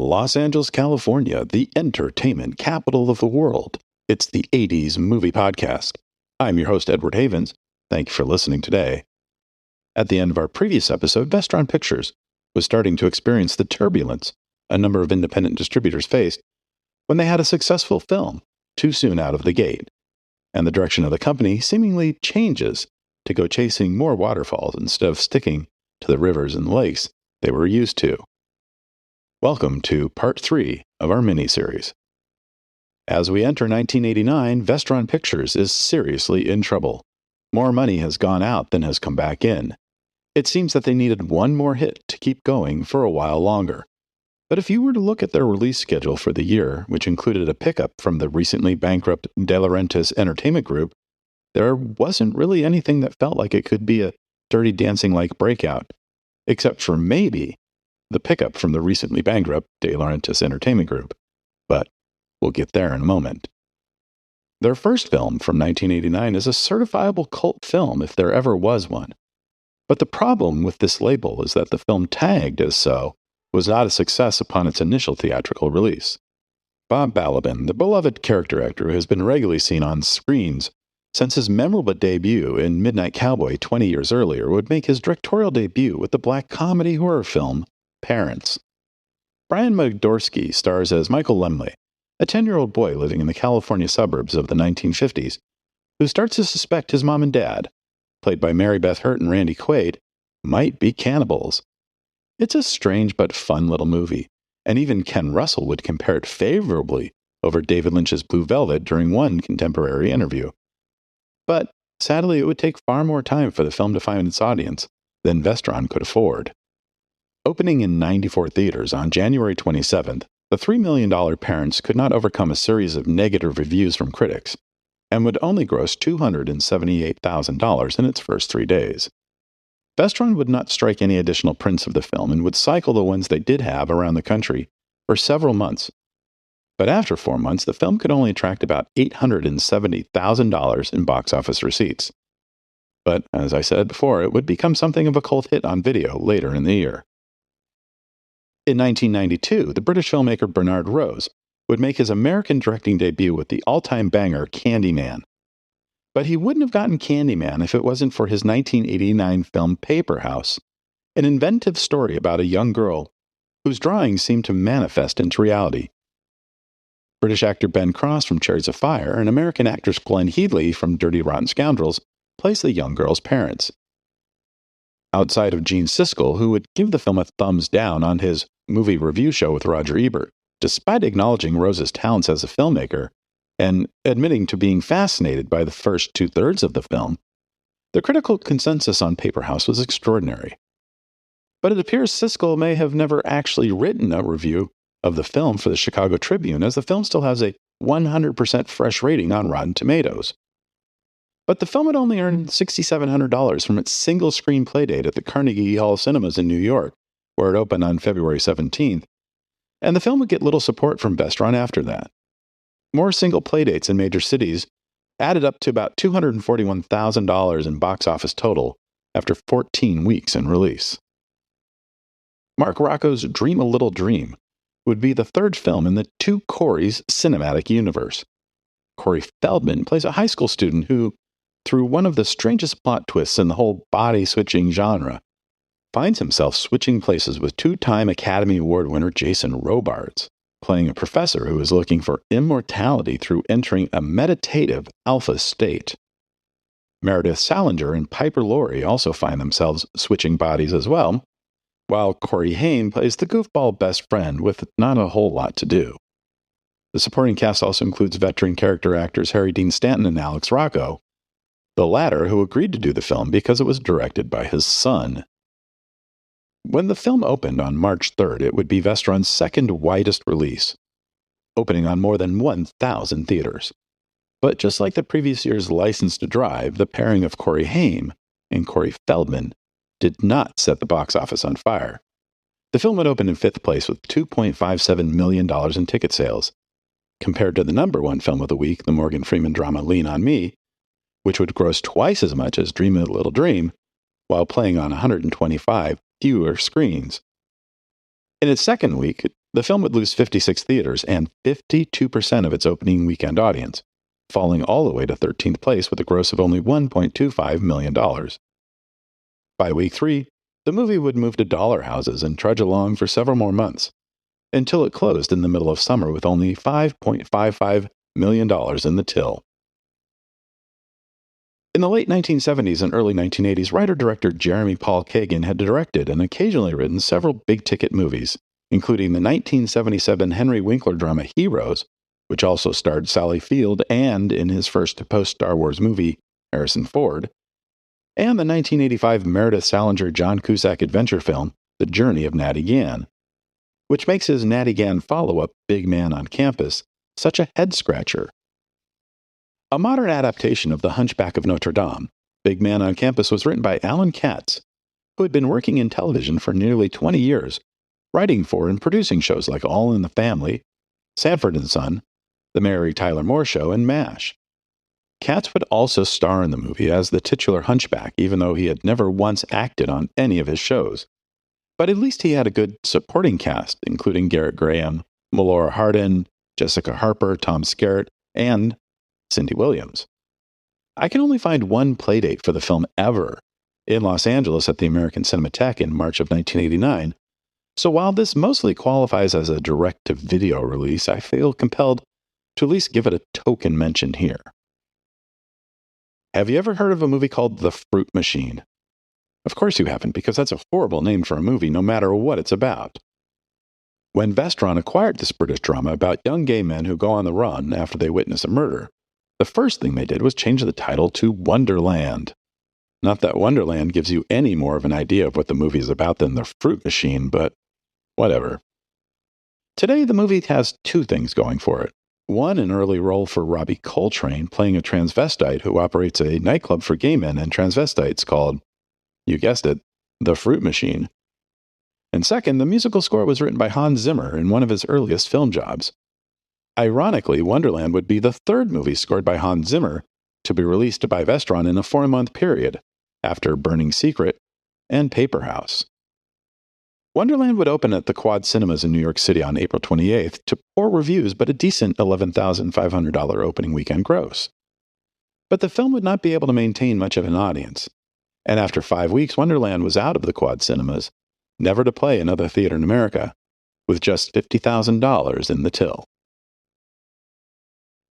Los Angeles, California, the entertainment capital of the world. It's the 80s Movie Podcast. I'm your host, Edward Havens. Thank you for listening today. At the end of our previous episode, Vestron Pictures was starting to experience the turbulence a number of independent distributors faced when they had a successful film too soon out of the gate, and the direction of the company seemingly changes to go chasing more waterfalls instead of sticking to the rivers and lakes they were used to. Welcome to Part 3 of our mini-series. As we enter 1989, Vestron Pictures is seriously in trouble. More money has gone out than has come back in. It seems that they needed one more hit to keep going for a while longer. But if you were to look at their release schedule for the year, which included a pickup from the recently bankrupt Laurentiis Entertainment Group, there wasn't really anything that felt like it could be a Dirty Dancing-like breakout, except for maybe the pickup from the recently bankrupt De Laurentiis Entertainment Group. But we'll get there in a moment. Their first film from 1989 is a certifiable cult film if there ever was one. But the problem with this label is that the film tagged as so was not a success upon its initial theatrical release. Bob Balaban, the beloved character actor who has been regularly seen on screens since his memorable debut in Midnight Cowboy 20 years earlier, would make his directorial debut with the black comedy horror film Parents. Brian Magdorski stars as Michael Lemley, a 10-year-old boy living in the California suburbs of the 1950s, who starts to suspect his mom and dad, played by Mary Beth Hurt and Randy Quaid, might be cannibals. It's a strange but fun little movie, and even Ken Russell would compare it favorably over David Lynch's Blue Velvet during one contemporary interview. But sadly, it would take far more time for the film to find its audience than Vestron could afford. Opening in 94 theaters on January 27th, the $3 million Parents could not overcome a series of negative reviews from critics, and would only gross $278,000 in its first 3 days. Vestron would not strike any additional prints of the film and would cycle the ones they did have around the country for several months. But after 4 months, the film could only attract about $870,000 in box office receipts. But, as I said before, it would become something of a cult hit on video later in the year. In 1992, the British filmmaker Bernard Rose would make his American directing debut with the all-time banger Candyman. But he wouldn't have gotten Candyman if it wasn't for his 1989 film Paperhouse, an inventive story about a young girl whose drawings seemed to manifest into reality. British actor Ben Cross from Chariots of Fire and American actress Glenn Headley from Dirty Rotten Scoundrels plays the young girl's parents. Outside of Gene Siskel, who would give the film a thumbs down on his movie review show with Roger Ebert, despite acknowledging Rose's talents as a filmmaker and admitting to being fascinated by the first two-thirds of the film, the critical consensus on Paperhouse was extraordinary. But it appears Siskel may have never actually written a review of the film for the Chicago Tribune, as the film still has a 100% fresh rating on Rotten Tomatoes. But the film had only earned $6,700 from its single-screen playdate at the Carnegie Hall Cinemas in New York, where it opened on February 17th, and the film would get little support from Vestron after that. More single playdates in major cities added up to about $241,000 in box office total after 14 weeks in release. Mark Rocco's Dream a Little Dream would be the third film in the Two Corys cinematic universe. Corey Feldman plays a high school student who, through one of the strangest plot twists in the whole body-switching genre, finds himself switching places with two-time Academy Award winner Jason Robards, playing a professor who is looking for immortality through entering a meditative alpha state. Meredith Salinger and Piper Laurie also find themselves switching bodies as well, while Corey Haim plays the goofball best friend with not a whole lot to do. The supporting cast also includes veteran character actors Harry Dean Stanton and Alex Rocco, the latter who agreed to do the film because it was directed by his son. When the film opened on March 3rd, it would be Vestron's second widest release, opening on more than 1,000 theaters. But just like the previous year's License to Drive, the pairing of Corey Haim and Corey Feldman did not set the box office on fire. The film would open in fifth place with $2.57 million in ticket sales, compared to the number one film of the week, the Morgan Freeman drama Lean on Me, which would gross twice as much as Dream a Little Dream, while playing on 125 fewer screens. In its second week, The film would lose 56 theaters and 52% of its opening weekend audience, falling all the way to 13th place with a gross of only $1.25 million. By week 3, the movie would move to dollar houses and trudge along for several more months, until it closed in the middle of summer with only $5.55 million in the till. In the late 1970s and early 1980s, writer-director Jeremy Paul Kagan had directed and occasionally written several big-ticket movies, including the 1977 Henry Winkler drama Heroes, which also starred Sally Field and, in his first post-Star Wars movie, Harrison Ford, and the 1985 Meredith Salinger-John Cusack adventure film, The Journey of Natty Gann, which makes his Natty Gann follow-up, Big Man on Campus, such a head-scratcher. A modern adaptation of The Hunchback of Notre Dame, Big Man on Campus was written by Alan Katz, who had been working in television for nearly 20 years, writing for and producing shows like All in the Family, Sanford and Son, The Mary Tyler Moore Show, and MASH. Katz would also star in the movie as the titular hunchback, even though he had never once acted on any of his shows. But at least he had a good supporting cast, including Garrett Graham, Melora Hardin, Jessica Harper, Tom Skerritt, and Cindy Williams. I can only find one playdate for the film ever, in Los Angeles at the American Cinematheque in March of 1989, so while this mostly qualifies as a direct-to-video release, I feel compelled to at least give it a token mention here. Have you ever heard of a movie called The Fruit Machine? Of course you haven't, because that's a horrible name for a movie, no matter what it's about. When Vestron acquired this British drama about young gay men who go on the run after they witness a murder, the first thing they did was change the title to Wonderland. Not that Wonderland gives you any more of an idea of what the movie is about than The Fruit Machine, but whatever. Today, the movie has two things going for it. One, an early role for Robbie Coltrane, playing a transvestite who operates a nightclub for gay men and transvestites called, you guessed it, The Fruit Machine. And second, the musical score was written by Hans Zimmer in one of his earliest film jobs. Ironically, Wonderland would be the third movie scored by Hans Zimmer to be released by Vestron in a 4-month period, after Burning Secret and Paperhouse. Wonderland would open at the Quad Cinemas in New York City on April 28th to poor reviews but a decent $11,500 opening weekend gross. But the film would not be able to maintain much of an audience, and after 5 weeks, Wonderland was out of the Quad Cinemas, never to play another theater in America, with just $50,000 in the till.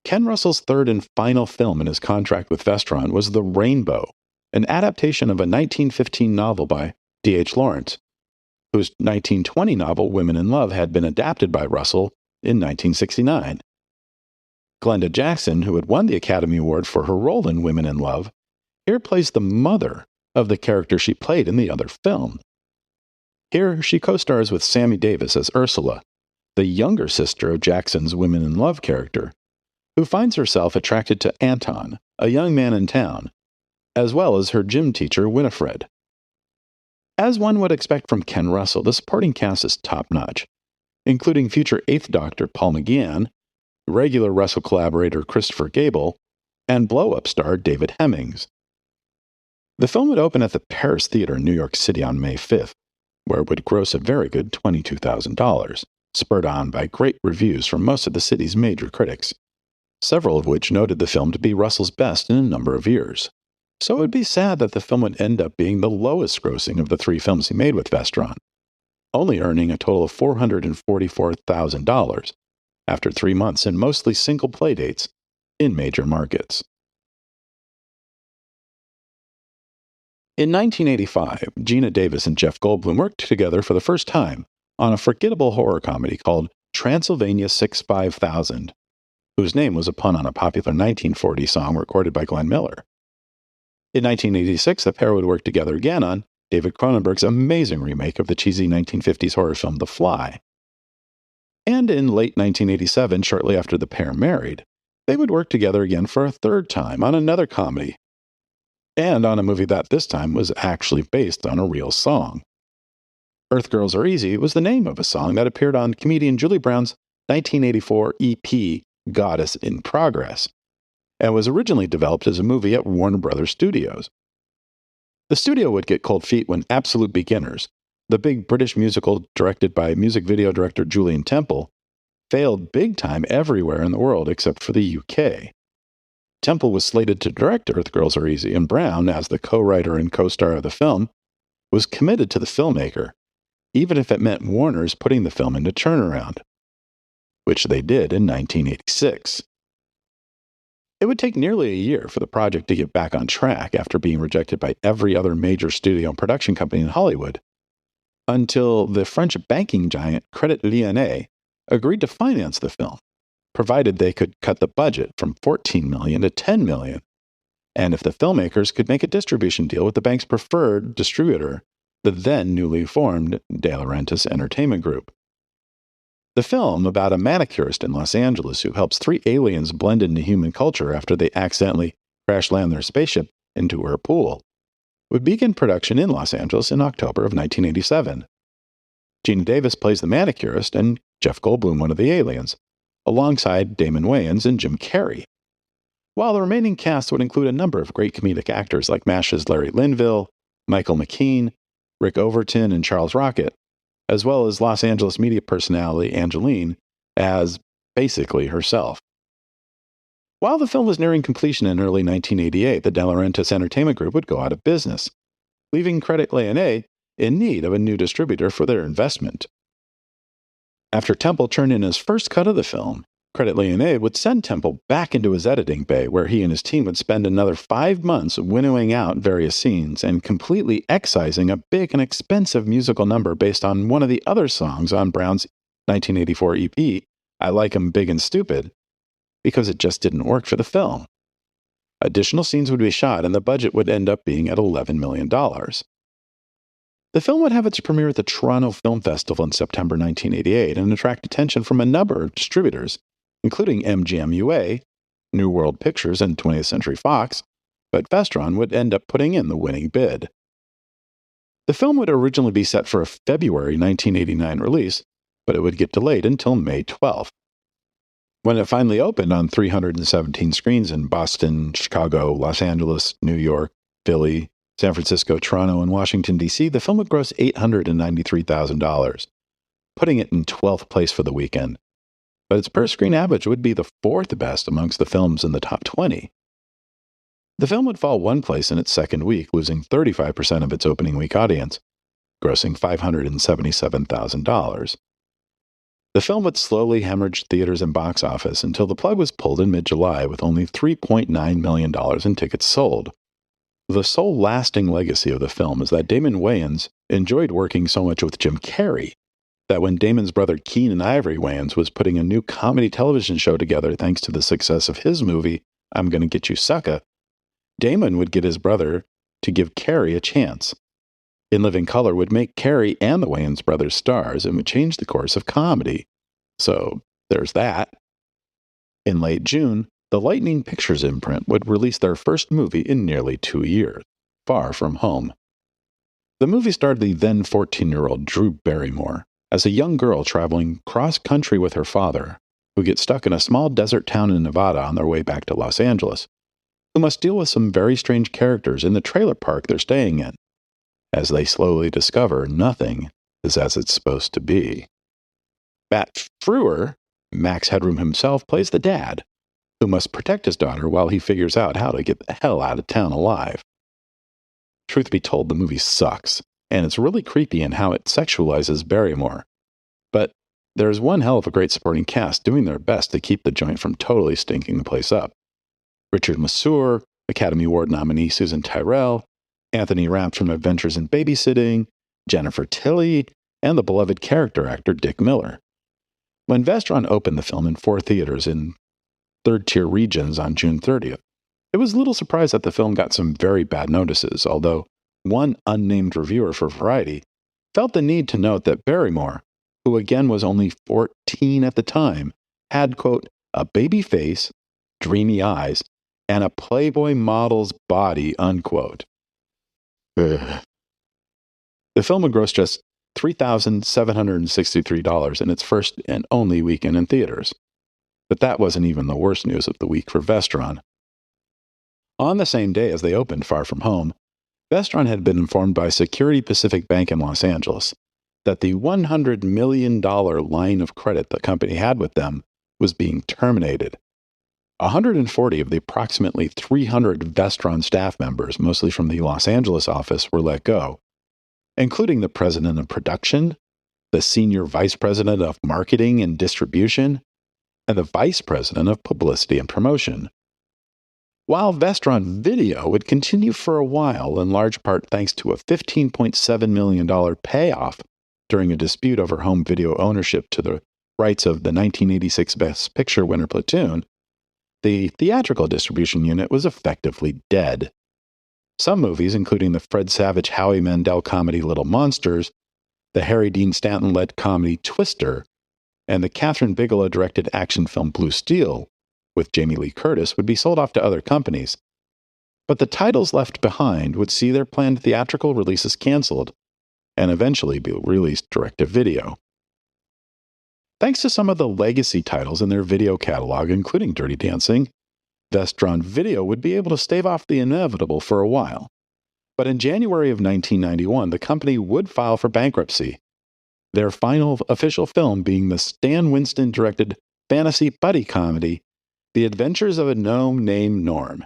Ken Russell's third and final film in his contract with Vestron was The Rainbow, an adaptation of a 1915 novel by D.H. Lawrence, whose 1920 novel Women in Love had been adapted by Russell in 1969. Glenda Jackson, who had won the Academy Award for her role in Women in Love, here plays the mother of the character she played in the other film. Here, she co-stars with Sammy Davis as Ursula, the younger sister of Jackson's Women in Love character, who finds herself attracted to Anton, a young man in town, as well as her gym teacher Winifred. As one would expect from Ken Russell, the supporting cast is top-notch, including future Eighth Doctor Paul McGann, regular Russell collaborator Christopher Gable, and blow-up star David Hemmings. The film would open at the Paris Theater in New York City on May 5th, where it would gross a very good $22,000, spurred on by great reviews from most of the city's major critics, several of which noted the film to be Russell's best in a number of years. So it would be sad that the film would end up being the lowest grossing of the 3 films he made with Vestron, only earning a total of $444,000 after 3 months and mostly single playdates in major markets. In 1985, Geena Davis and Jeff Goldblum worked together for the first time on a forgettable horror comedy called Transylvania 65000, whose name was a pun on a popular 1940 song recorded by Glenn Miller. In 1986, the pair would work together again on David Cronenberg's amazing remake of the cheesy 1950s horror film The Fly. And in late 1987, shortly after the pair married, they would work together again for a third time on another comedy, and on a movie that this time was actually based on a real song. Earth Girls Are Easy was the name of a song that appeared on comedian Julie Brown's 1984 EP Goddess in Progress, and was originally developed as a movie at Warner Brothers Studios. The studio would get cold feet when absolute beginners, the big British musical directed by music video director Julien Temple, failed big time everywhere in the world except for the UK. Temple was slated to direct Earth Girls Are Easy, and Brown, as the co-writer and co-star of the film, was committed to the filmmaker, even if it meant Warner's putting the film into turnaround, which they did in 1986. It would take nearly a year for the project to get back on track after being rejected by every other major studio and production company in Hollywood, until the French banking giant Credit Lyonnais agreed to finance the film, provided they could cut the budget from $14 million to $10 million, and if the filmmakers could make a distribution deal with the bank's preferred distributor, the then newly formed De Laurentiis Entertainment Group. The film, about a manicurist in Los Angeles who helps three aliens blend into human culture after they accidentally crash land their spaceship into her pool, would begin production in Los Angeles in October of 1987. Geena Davis plays the manicurist and Jeff Goldblum one of the aliens, alongside Damon Wayans and Jim Carrey, while the remaining cast would include a number of great comedic actors like MASH's Larry Linville, Michael McKean, Rick Overton, and Charles Rocket, as well as Los Angeles media personality Angeline as basically herself. While the film was nearing completion in early 1988, the De Laurentiis Entertainment Group would go out of business, leaving Credit Lyonnais in need of a new distributor for their investment. After Temple turned in his first cut of the film, Credit Lyonnais would send Temple back into his editing bay, where he and his team would spend another 5 months winnowing out various scenes and completely excising a big and expensive musical number based on one of the other songs on Brown's 1984 EP, I Like 'Em Big and Stupid, because it just didn't work for the film. Additional scenes would be shot, and the budget would end up being at $11 million. The film would have its premiere at the Toronto Film Festival in September 1988 and attract attention from a number of distributors, including MGM UA, New World Pictures, and 20th Century Fox, but Vestron would end up putting in the winning bid. The film would originally be set for a February 1989 release, but it would get delayed until May 12th. When it finally opened on 317 screens in Boston, Chicago, Los Angeles, New York, Philly, San Francisco, Toronto, and Washington, D.C., the film would gross $893,000, putting it in 12th place for the weekend. But its per-screen average would be the 4th best amongst the films in the top 20. The film would fall 1 place in its second week, losing 35% of its opening week audience, grossing $577,000. The film would slowly hemorrhage theaters and box office until the plug was pulled in mid-July with only $3.9 million in tickets sold. The sole lasting legacy of the film is that Damon Wayans enjoyed working so much with Jim Carrey that when Damon's brother Keenan Ivory Wayans was putting a new comedy television show together thanks to the success of his movie, I'm Gonna Get You Sucka, Damon would get his brother to give Carrey a chance. In Living Color would make Carrey and the Wayans brothers stars and would change the course of comedy. So, there's that. In late June, the Lightning Pictures imprint would release their first movie in nearly 2 years, Far From Home. The movie starred the then 14-year-old Drew Barrymore as a young girl traveling cross-country with her father, who gets stuck in a small desert town in Nevada on their way back to Los Angeles, who must deal with some very strange characters in the trailer park they're staying in, as they slowly discover nothing is as it's supposed to be. Matt Frewer, Max Headroom himself, plays the dad, who must protect his daughter while he figures out how to get the hell out of town alive. Truth be told, the movie sucks, and it's really creepy in how it sexualizes Barrymore. But there's one hell of a great supporting cast doing their best to keep the joint from totally stinking the place up. Richard Masur, Academy Award nominee Susan Tyrrell, Anthony Rapp from Adventures in Babysitting, Jennifer Tilly, and the beloved character actor Dick Miller. When Vestron opened the film in 4 theaters in third-tier regions on June 30th, it was a little surprised that the film got some very bad notices, although one unnamed reviewer for Variety felt the need to note that Barrymore, who again was only 14 at the time, had, quote, a baby face, dreamy eyes, and a Playboy model's body, unquote. Ugh. The film would gross just $3,763 in its first and only weekend in theaters. But that wasn't even the worst news of the week for Vestron. On the same day as they opened Far From Home, Vestron had been informed by Security Pacific Bank in Los Angeles that the $100 million line of credit the company had with them was being terminated. 140 of the approximately 300 Vestron staff members, mostly from the Los Angeles office, were let go, including the president of production, the senior vice president of marketing and distribution, and the vice president of publicity and promotion. While Vestron Video would continue for a while, in large part thanks to a $15.7 million payoff during a dispute over home video ownership to the rights of the 1986 Best Picture winner Platoon, the theatrical distribution unit was effectively dead. Some movies, including the Fred Savage Howie Mandel comedy Little Monsters, the Harry Dean Stanton-led comedy Twister, and the Catherine Bigelow-directed action film Blue Steel, with Jamie Lee Curtis, would be sold off to other companies. But the titles left behind would see their planned theatrical releases canceled and eventually be released direct-to-video. Thanks to some of the legacy titles in their video catalog, including Dirty Dancing, Vestron Video would be able to stave off the inevitable for a while. But in January of 1991, the company would file for bankruptcy, their final official film being the Stan Winston-directed fantasy buddy comedy, The Adventures of a Gnome Named Norm.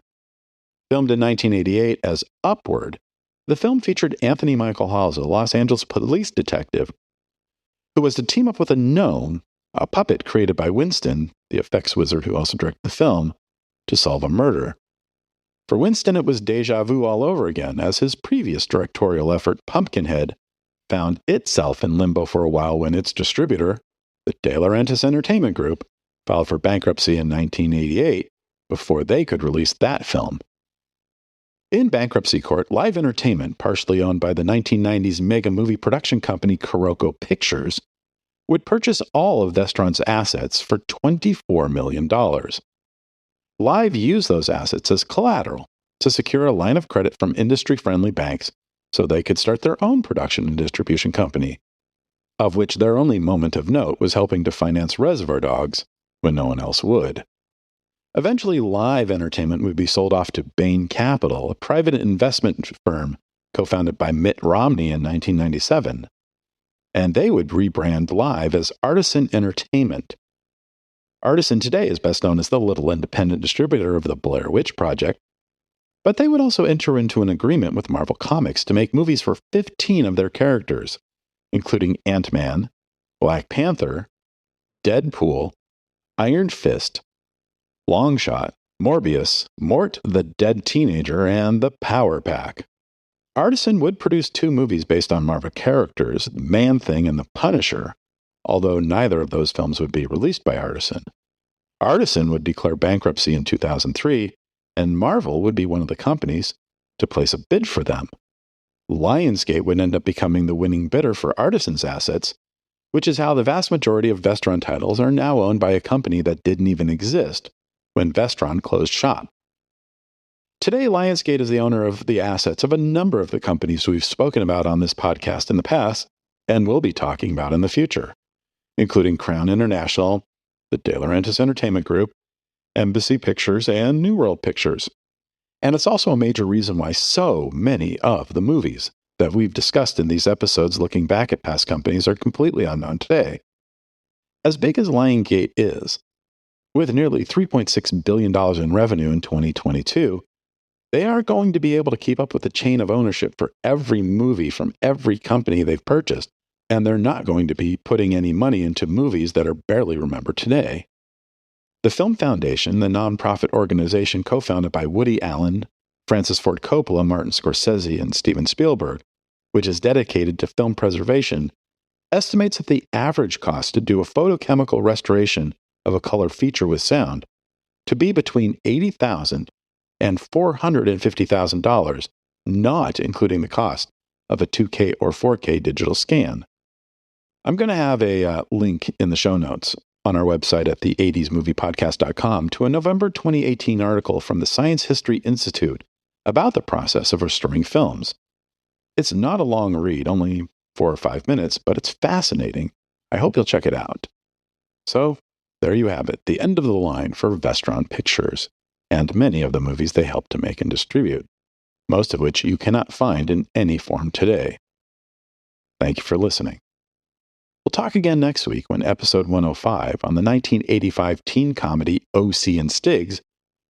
Filmed in 1988 as Upward, the film featured Anthony Michael Hall as a Los Angeles police detective who was to team up with a gnome, a puppet created by Winston, the effects wizard who also directed the film, to solve a murder. For Winston, it was déjà vu all over again, as his previous directorial effort, Pumpkinhead, found itself in limbo for a while when its distributor, the De Laurentiis Entertainment Group, filed for bankruptcy in 1988 before they could release that film. In bankruptcy court, Live Entertainment, partially owned by the 1990s mega movie production company Vestron Pictures, would purchase all of Vestron's assets for $24 million. Live used those assets as collateral to secure a line of credit from industry-friendly banks so they could start their own production and distribution company, of which their only moment of note was helping to finance Reservoir Dogs when no one else would. Eventually, Live Entertainment would be sold off to Bain Capital, a private investment firm co-founded by Mitt Romney in 1997, and they would rebrand Live as Artisan Entertainment. Artisan today is best known as the little independent distributor of the Blair Witch Project, but they would also enter into an agreement with Marvel Comics to make movies for 15 of their characters, including Ant-Man, Black Panther, Deadpool, Iron Fist, Longshot, Morbius, Mort the Dead Teenager, and The Power Pack. Artisan would produce 2 movies based on Marvel characters, Man-Thing and The Punisher, although neither of those films would be released by Artisan. Artisan would declare bankruptcy in 2003, and Marvel would be one of the companies to place a bid for them. Lionsgate would end up becoming the winning bidder for Artisan's assets, which is how the vast majority of Vestron titles are now owned by a company that didn't even exist when Vestron closed shop. Today, Lionsgate is the owner of the assets of a number of the companies we've spoken about on this podcast in the past and will be talking about in the future, including Crown International, the De Laurentiis Entertainment Group, Embassy Pictures, and New World Pictures. And it's also a major reason why so many of the movies that we've discussed in these episodes looking back at past companies are completely unknown today. As big as Lionsgate is, with nearly $3.6 billion in revenue in 2022, they are going to be able to keep up with the chain of ownership for every movie from every company they've purchased, and they're not going to be putting any money into movies that are barely remembered today. The Film Foundation, the nonprofit organization co-founded by Woody Allen, Francis Ford Coppola, Martin Scorsese, and Steven Spielberg, which is dedicated to film preservation, estimates that the average cost to do a photochemical restoration of a color feature with sound to be between $80,000 and $450,000, not including the cost of a 2K or 4K digital scan. I'm going to have a link in the show notes on our website at the80smoviepodcast.com to a November 2018 article from the Science History Institute about the process of restoring films. It's not a long read, only 4 or 5 minutes, but it's fascinating. I hope you'll check it out. So, there you have it, the end of the line for Vestron Pictures, and many of the movies they helped to make and distribute. most of which you cannot find in any form today. Thank you for listening. We'll talk again next week when episode 105 on the 1985 teen comedy O.C. and Stiggs,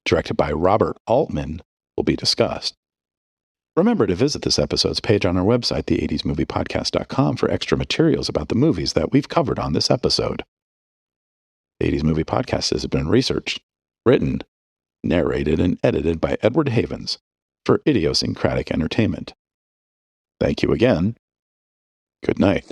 directed by Robert Altman, will be discussed. Remember to visit this episode's page on our website, the80smoviepodcast.com, for extra materials about the movies that we've covered on this episode. The 80s Movie Podcast has been researched, written, narrated, and edited by Edward Havens for Idiosyncratic Entertainment. Thank you again. Good night.